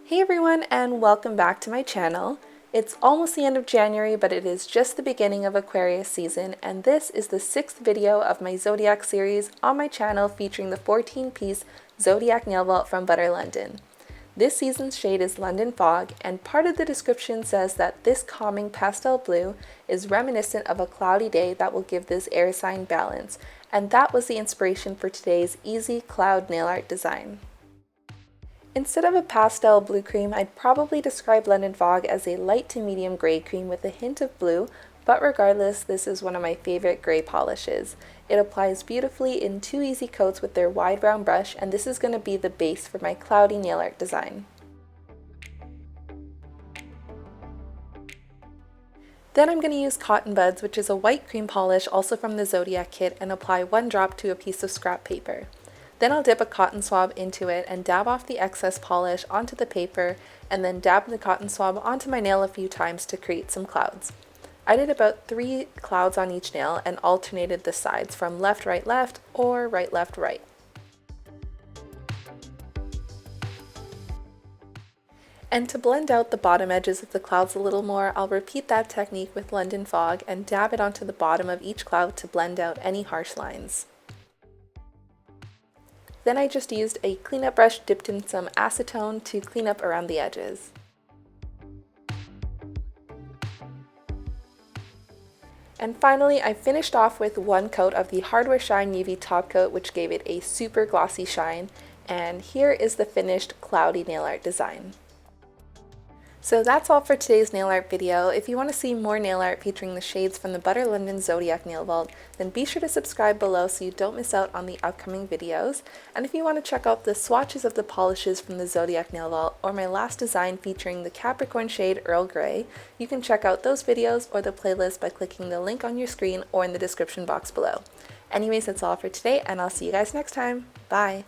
Hey everyone, and welcome back to my channel. It's almost the end of January, but it is just the beginning of Aquarius season, and this is the 6th video of my Zodiac series on my channel featuring the 14-piece Zodiac Nail Vault from Butter London. This season's shade is London Fog, and part of the description says that this calming pastel blue is reminiscent of a cloudy day that will give this air sign balance, and that was the inspiration for today's easy cloud nail art design. Instead of a pastel blue cream, I'd probably describe London Fog as a light to medium gray cream with a hint of blue, but regardless, this is one of my favorite gray polishes. It applies beautifully in 2 easy coats with their wide round brush, and this is going to be the base for my cloudy nail art design. Then I'm going to use Cottonbuds, which is a white cream polish also from the Zodiac kit, and apply 1 drop to a piece of scrap paper. Then I'll dip a cotton swab into it and dab off the excess polish onto the paper, and then dab the cotton swab onto my nail a few times to create some clouds. I did about 3 clouds on each nail and alternated the sides from left, right, or right, left, right. And to blend out the bottom edges of the clouds a little more, I'll repeat that technique with London Fog and dab it onto the bottom of each cloud to blend out any harsh lines. Then I just used a cleanup brush dipped in some acetone to clean up around the edges. And finally, I finished off with 1 coat of the Hardware Shine UV top coat, which gave it a super glossy shine. And here is the finished cloudy nail art design. So that's all for today's nail art video. If you want to see more nail art featuring the shades from the Butter London Zodiac Nail Vault, then be sure to subscribe below so you don't miss out on the upcoming videos. And if you want to check out the swatches of the polishes from the Zodiac Nail Vault or my last design featuring the Capricorn shade Earl Grey, you can check out those videos or the playlist by clicking the link on your screen or in the description box below. Anyways, that's all for today, and I'll see you guys next time. Bye!